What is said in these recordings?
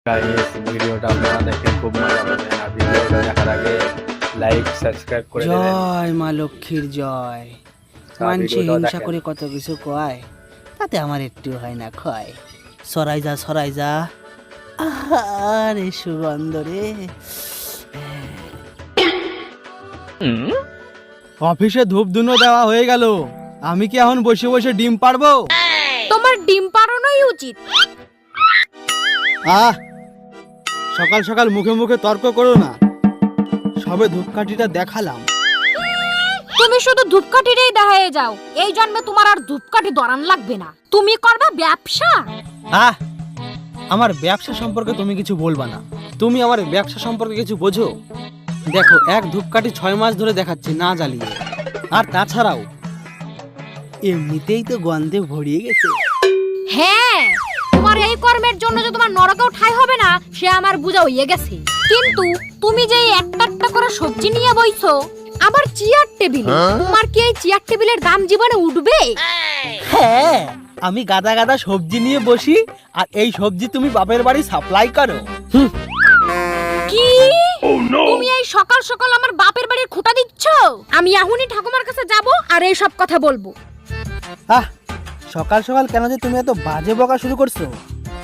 Guys ভিডিওটা আপনারা দেখে খুব মজা পাবেন আর ভিডিওটা দেখার আগে লাইক সাবস্ক্রাইব করে দেবেন। জয় মা লক্ষ্মীর জয়। মানুষে হিংসা করে কত কিছু কয়, তাতে আমার একটু হয় না ক্ষয়। সরাই যা আরে সুগন্ধ রে। অফিসে ধূপ ধুনো দেওয়া হয়ে গেল, আমি কি এখন বসে বসে ডিম পারবো? তোমার ডিম পাড়ানোই উচিত। সকাল সকাল মুখে মুখে তর্ক করো না, সবে ধূপকাঠিটা দেখালাম। তুমি শুধু ধূপকাঠিটাই দেখায় যাও, এই জন্মে তোমার আর ধূপকাঠি দরান লাগবে না। তুমি করবা ব্যবসা। আমার ব্যবসা সম্পর্কে তুমি কিছু বলবা না, তুমি আমার ব্যবসা সম্পর্কে কিছু বোঝো? দেখো, এক ধূপকাঠি 6 মাস ধরে দেখাচ্ছি না জ্বালিয়ে, আর তাছাড়াও এমনিতেই তো গন্ধে ভরিয়ে গেছে। হ্যাঁ, তোমার এই কর্মের জন্য যে তোমার নরকেও ঠাঁই হবে না সে আমার বুঝা হইয়া গেছে। কিন্তু তুমি যে একটা একটা করে সবজি নিয়ে বইছো, আবার চেয়ার টেবিল, তোমার কি এই চেয়ার টেবিলের দাম জীবনে উঠবে? হ্যাঁ, আমি গাদা গাদা সবজি নিয়ে বসি, আর এই সবজি তুমি বাপের বাড়ি সাপ্লাই করো। কি? তুমি এই সকাল সকাল আমার বাপের বাড়ির খুঁটা দিচ্ছ? আমি এখনই ঠাকুমার কাছে যাব আর এই সব কথা বলবো। সকাল সকাল কেন যে তুমি এত বাজে বকা শুরু করছো?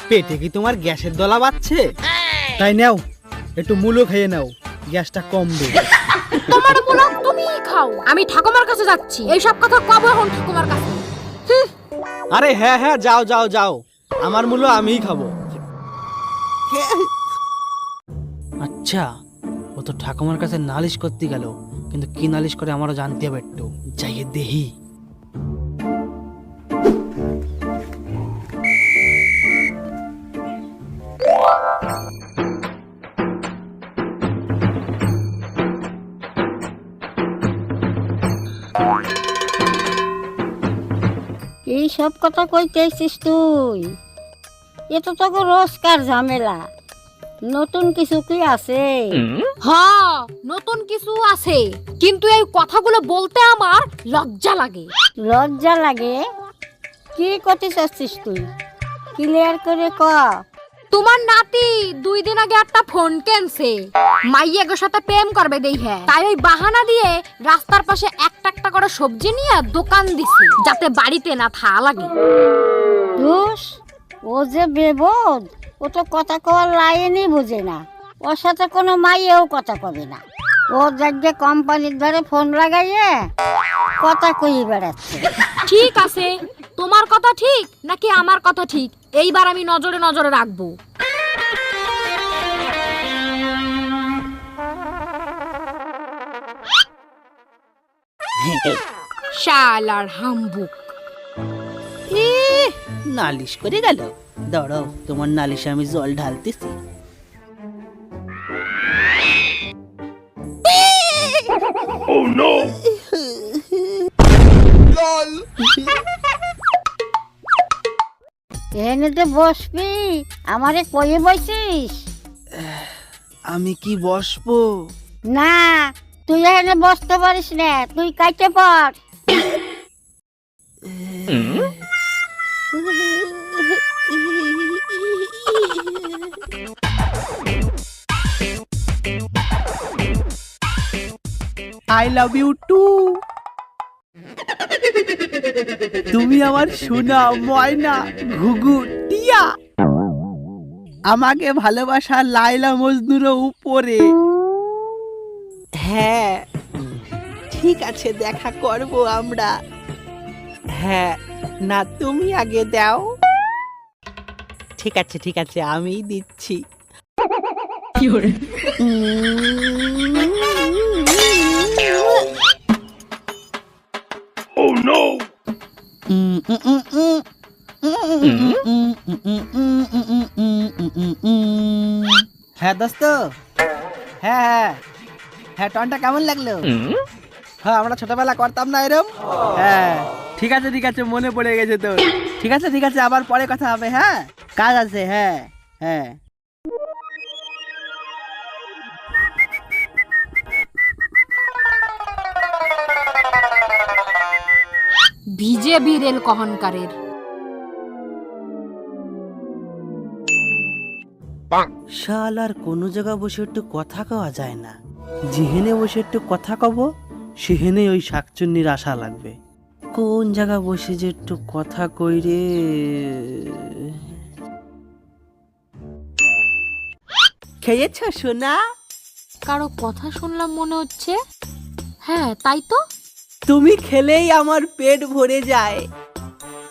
পেটে কি তোমার গ্যাসের দলা বাজছে? তাই নাও, একটু মূলো খেয়ে নাও, গ্যাসটা কমবে। তোমার বলো, তুমিই খাও, আমি ঠাকুমার কাছে যাচ্ছি। এই সব কথা কব এখন ঠাকুমার কাছে? আরে হ্যাঁ হ্যাঁ, যাও যাও যাও, আমার মূল্য আমিই খাবো। আচ্ছা, ও তো ঠাকুমার কাছে নালিশ করতে গেল, কিন্তু কি নালিশ করে আমারও জানতে হবে, একটু যাইয়ে দেহি। এই সব কথা কইতেছিস তুই? এ তো তোকে রোজকার ঝামেলা, নতুন কিছু কি আছে? হ্যাঁ, নতুন কিছু আছে, কিন্তু এই কথাগুলো বলতে আমার লজ্জা লাগে। লজ্জা লাগে? কি করতে চাচ্ছিস তুই? ক্লিয়ার করে ক। তোমার নাতি 2 দিন আগে একটা ফোন কেনছে, মাইয়াগের সাথে প্রেম করবে দেইহে, তাই ওই বাহানা দিয়ে রাস্তার পাশে একটা একটা করে সবজি নিয়ে দোকান দিছে, যাতে বাড়িতে না থা লাগে। দোষ, ও যে বেবোধ, ও তো কথা কওয়ার লাইনই বুঝে না। ওর সাথে কোনো মাইয়েও কথা কবে না। ও যাকে কোম্পানির ধরে ফোন লাগাইয়ে কথা কই বেড়াচ্ছে। ঠিক আছে, তোমার কথা ঠিক নাকি আমার কথা ঠিক, এইবার আমি নজরে নজরে রাখবো। শালার হাম্বুক। নালিশ করে গেল, দাঁড়াও, তোমার নালিশে আমি জল ঢালতেছি। এনে বসবি, আমারে কয়ে বসিস? আমি কি বসবো? না, তুই এখানে বসতে পারিস না, তুই কাইতে পড়। I love you too. তুমি আমার সোনা ময়না ঘুঘু টিয়া, আমাকে ভালোবাসা লাইলা মজনুর উপরে। হ্যাঁ, ঠিক আছে, দেখা করব আমরা। হ্যাঁ, না তুমি আগে দাও। ঠিক আছে, আমিই দিচ্ছি। হ্যাঁ দোস্ত, হ্যাঁ হ্যাঁ হ্যাঁ, টনটা কেমন লাগলো? হ্যাঁ, আমরা ছোটবেলা করতাম না এরম? হ্যাঁ, ঠিক আছে, মনে পড়ে গেছে তো। ঠিক আছে, আবার পরে কথা হবে। হ্যাঁ, কাজ আছে। হ্যাঁ হ্যাঁ। ভিজে বিড়েল কহনকারের। শাল আর কোনো জায়গা বসে একটু কথা কওয়া যায় না, যেহেনে বসে একটু কথা কব সেহেনে ওই শাকচুন্নির আশা লাগবে। কোন জায়গা বসে যে একটু কথা কই রে। খেয়েছ সোনা? কারো কথা শুনলাম মনে হচ্ছে। হ্যাঁ তাই তো। তুমি খেলেই আমার পেট ভরে যায়।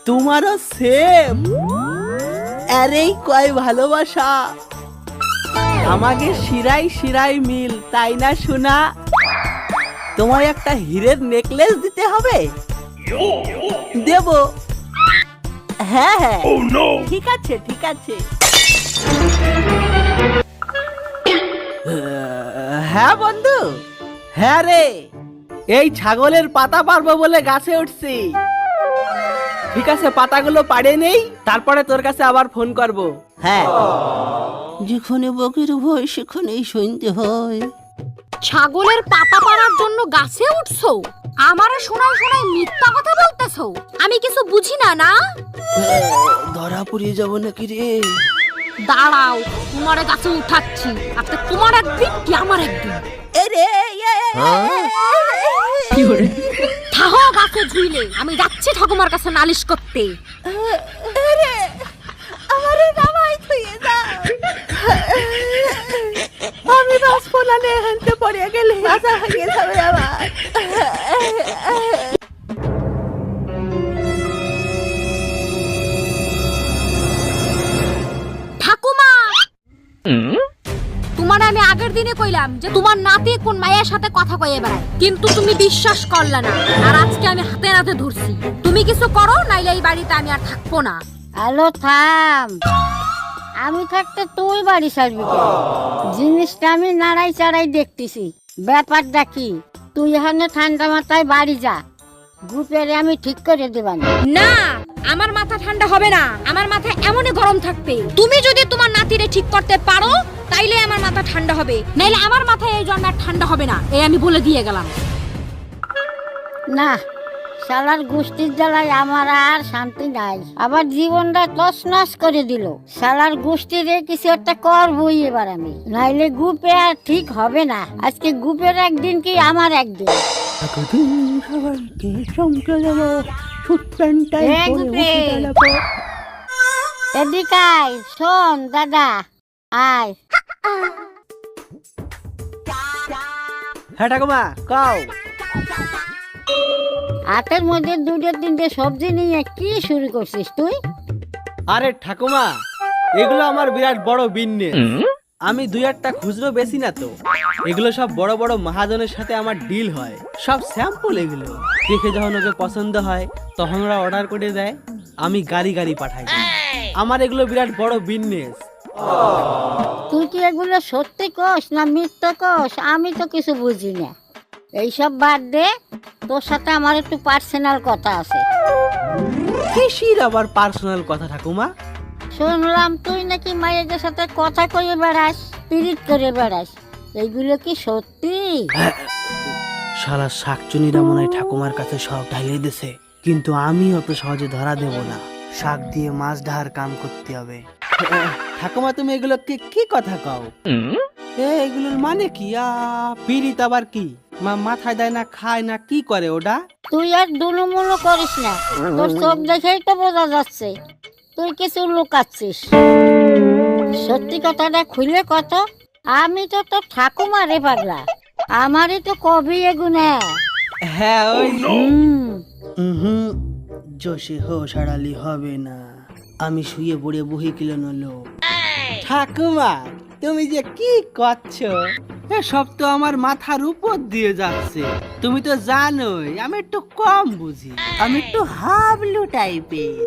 তোমারও সেম। আরেই কয় ভালোবাসা, আমাকে শিরাই শিরাই মিল, তাই না সোনা? তোমায় একটা হীরের নেকলেস দিতে হবে। দেব। হ্যাঁ হ্যাঁ ঠিক আছে ঠিক আছে। হ্যাঁ বন্ধু। হ্যাঁ রে, এই ছাগলের পাতা পারবো বলে গাছে উঠছি। ঠিক আছে, পাতাগুলো পাড়ে নেই, তারপরে তোর কাছে আবার ফোন করব। হ্যাঁ, যেখানে বকের ভয় সেখানেই শুনতে হয়। ছাগলের পাতা পাড়ার জন্য গাছে উঠছো? আমারে শোনাই শোনাই মিথ্যা কথা বলতেছো। আমি কিছু বুঝি না না। ধরা পড়িয়ে যাব নাকি রে? দাঁড়াও, তোমারে গাছে উঠাচ্ছি। আজকে তোমার একদিন কি আমার একদিন। থাহো গাছে ঝুইলে, আমি যাচ্ছি ঠাকুমার কাছে নালিশ করতে। আমি বাসপোলানে হেনতে পড়ে গেলে মাথা ভেঙে যাবে আমার। ঠাকুমা, তোমার আমি আগের দিনে কইলাম যে তোমার নাতি কোন মায়ের সাথে কথা কইয়ে বেড়ায়, কিন্তু তুমি বিশ্বাস করলে না। আর আজকে আমি হাতে নাতে ধরছি। তুমি কিছু করো, নাইলে এই বাড়িতে আমি আর থাকবো না। হ্যালো থাম, আমি থাকতে তুই বাড়ি ছাড়বি কেন? জিনিসটা আমি নাড়াই চাড়াই দেখতেছি। ব্যাপারটা কি? তুই এখানে ঠান্ডা মাথায় বাড়ি যা, গ্রুপের আমি ঠিক করে দেবানি। না, আমার মাথা ঠান্ডা হবে না। আমার মাথা এমনই গরম থাকবে। তুমি যদি তোমার নাতিরে ঠিক করতে পারো তাইলে আমার মাথা ঠান্ডা হবে, নাইলে আমার মাথায় এই জন্য আর ঠান্ডা হবে না। এই আমি বলে দিয়ে গেলাম। না, শালার গোষ্ঠীর জ্বালায় আমার আর শান্তি নাই। আবার জীবনটা তছনছ করে দিল। শালার গোষ্ঠীরে কিছু একটা করবই এবার আমি, নাইলে গ্রুপে আর ঠিক হবে না। আজকে গ্রুপের একদিন কি আমার একদিন। এদিকে আয়, শোন দাদা, আয়। হ্যাঁ ঠাকুমা, কও। হাতের মধ্যে দুটো তিনটে সবজি নিয়ে কি শুরু করছিস তুই? আরে ঠাকুমা, এগুলো আমার বিরাট বড় বিজনেস। আমি দুই একটা খুচরো বেশি না তো। এগুলো সব বড় বড় মহাজনের সাথে আমার ডিল হয়। সব স্যাম্পল এগুলো দেখে যখন ওকে পছন্দ হয় তখন ওরা অর্ডার করে দেয়, আমি গাড়ি গাড়ি পাঠাই দিই। আমার এগুলো বিরাট বড় বিজনেস। তুই কি এগুলো সত্যি কস না মিথ্যা কস? আমি তো কিছু বুঝি না। এইসব বাদ দে, তোর সাথে আমার একটু পার্সোনাল কথা আছে। কিসির আবার পার্সোনাল কথা ঠাকুমা? শুনলাম তুই নাকি মায়েদের সাথে কথা কয়ে বেড়াস, পিরিত করে বেড়াস। এইগুলো কি সত্যি? শালা শাকচুনিরা মনে হয় ঠাকুমার কাছে সব ঢাইলে দিছে, কিন্তু আমি অত সহজে ধরা দেব না। শাক দিয়ে মাছ ঢার কাম করতে হবে। ঠাকুমা, তুমি এগুলো কি কথা কও? এগুলোর মানে কি? পিরিত আবার কি? মাথায় দেয় না, খায় না, কি করে ওটা? তুই আর দুলুমুলু করিস না, তোর চোখ দেখেই তো বোঝা যাচ্ছে তুই কিছু লুকাচ্ছিস। সত্যি কথাটা খুলে কত। আমি তো তোর ঠাকুমা রে পাগলা, আমারই তো কবি এগুনে। হ্যাঁ ওই জোশে হো সারালি হবে না, আমি শুয়ে পড়ে বহি কিলো নলো। ঠাকুমা, তুমি যে কি করছো? সব তো আমার মাথার উপর দিয়ে যাচ্ছে। তুমি তো জানোই আমি একটু কম বুঝি, আমি একটু হাবলু টাইপের।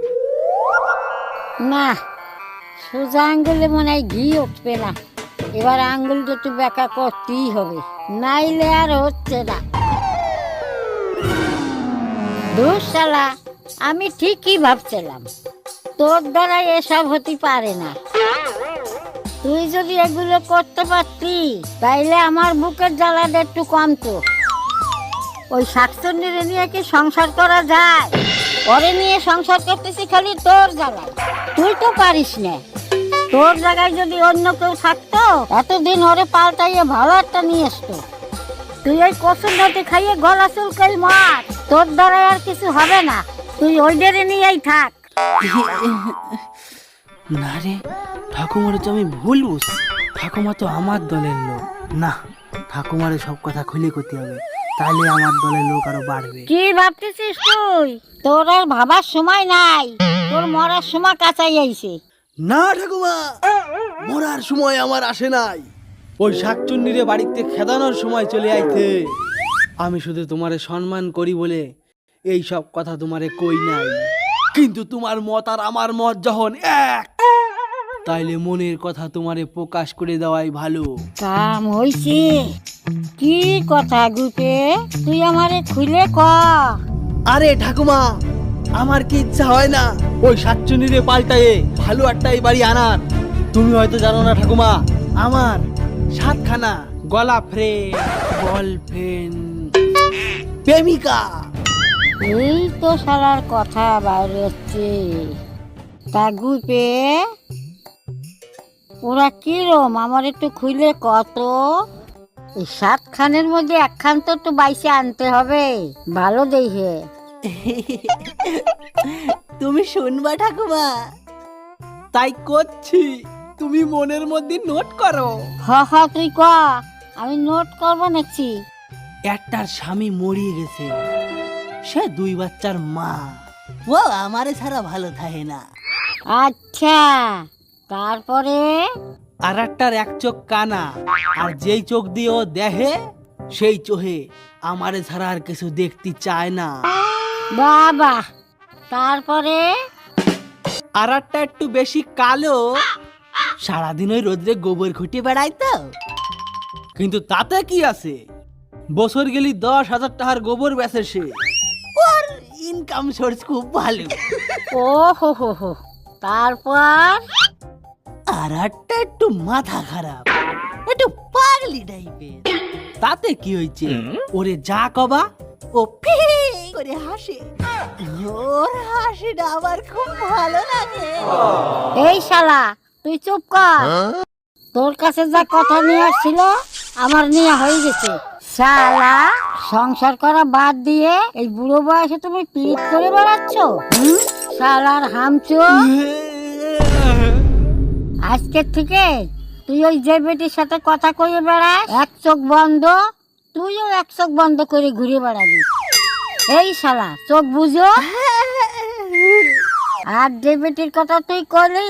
না, সোজা আঙ্গুলে মনে হয় ঘি উঠবে না। এবার আঙ্গুলটা একটু বেঁকা করতেই হবে, নাইলে আর হচ্ছে না। দোষ শালা, আমি ঠিকই ভাবছিলাম তোর দ্বারা এসব হতে পারে না। তুই যদি এগুলো করতে পারতি তাইলে আমার বুকের জ্বালাটা একটু কমতো। ওই শাকচুন্নিরে নিয়ে কি সংসার করা যায়? ওরে নিয়ে সংসার করতেছি খালি তোর জ্বালায়, তুই তো পারিস না। তোর জায়গায় যদি অন্য কেউ থাকতো এতদিন ওরে পাল্টাইয়ে ভালো একটা নিয়ে আসতো। তুই ওই কসুর রুটি খাইয়ে গলা চুলকাই মার, তোর দ্বারা আর কিছু হবে না, তুই ওইটারে নিয়েই থাক। না রে, ঠাকুমারে তো আমি ভুল বুঝছি। ঠাকুমা তো আমার দলের লোক না, ঠাকুমারে সব কথা খুলে করতে হবে, তাহলে আমার দলের লোক আরো বাড়বে। কি ভাবতেছিস তুই? তোর আর ভাবার সময় নাই, তোর মরার সময় কাছাই আইছে। না ঠাকুমা, মরার সময় আমার আসে নাই, ওই শাকচুন্নিরে বাড়িতে খেদানোর সময় চলে আইছে। আমি শুধু তোমারে সম্মান করি বলে এই সব কথা তোমারে কই নাই, কিন্তু তোমার মত আর আমার মত যখন এক, তাইলে মনের কথা তোমারে প্রকাশ করে দেওয়াই ভালো। কাম হইছে। কি কথা গুপে, তুই আমারে খুলে ক। আরে ঠাকুমা, আমার কি ইচ্ছা হয় না ওই শাকচুন্নিরে পাল্টায়ে ভালো একটা এই বাড়ি আনার? তুমি হয়তো জানো না ঠাকুমা, আমার 7খানা গলা ফ্রেন্ড, গার্লফ্রেন্ড, প্রেমিকা। এই তো শালার কথা বাইরে হচ্ছে। তা গুপে, ওরা কিরম আমার একটু খুলে কত। এই 7খানের মধ্যে 1খান তো একটু বাইসে আনতে হবে, ভালো দেখে। তুমি শুনবা ঠাকুমা? তাই করছি, তুমি মনের মধ্যে নোট করো। হ তুই ক, আমি নোট করবো নাকি। একটার স্বামী মরিয়ে গেছে, সে 2 বাচ্চার মা, ও আমারে ছাড়া ভালো থাকে না। আচ্ছা, তারপরে? আর একটার 1 চোখ কানা, আর যেই চোখ দিয়ে ও দেখে সেই চোখে আমারে ছাড়া আর কিছু দেখতে চায় না। বাবা, তারপরে? আর একটা একটু বেশি কালো, সারাদিন ওই রোদ্রে গোবর খুঁটে বেড়ায় তো, কিন্তু তাতে কি আছে, বছর গেলি 10,000 টাকার গোবর বেচে সে, ওর ইনকাম সোর্স খুব ভালো। ও হো, তারপর? আর একটা একটু মাথা খারাপ, একটু পাগলি টাইপের, তাতে কি হয়েছে, ওরে যা কবা ও ফি করে হাসে, ওর হাসিটা আমার খুব ভালো লাগে। এই শালা, তুই চুপ কর। তোর কাছে যা কথা নিয়ে আসছিল আমার নিয়ে হয়ে গেছে। শালা, সংসার করা বাদ দিয়ে এই বুড়ো বয়সে তুমি পিট করে বেড়াচ্ছ? শালার হামচো, আজকের থেকে তুই ওই যে বেটির সাথে কথা কইয়ে বেড়াস, 1 চোখ বন্ধ, তুইও 1 চোখ বন্ধ করে ঘুরে বেড়াবি। এই শালা, চোখ বুঝো। আর যে বেটির কথা তুই করলি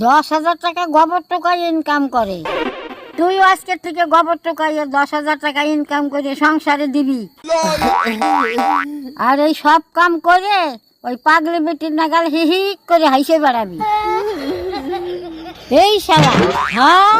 10,000 টাকা গোবর টোকায় ইনকাম করে, তুইও আজকের থেকে গোবর টোকাইয়ে 10,000 টাকা ইনকাম করে সংসারে দিবি। আর এই সব কাম করে ওই পাগলি বেটির নাগাল হি হি করে হাসে বেড়াবি। এই শালা, হ্যাঁ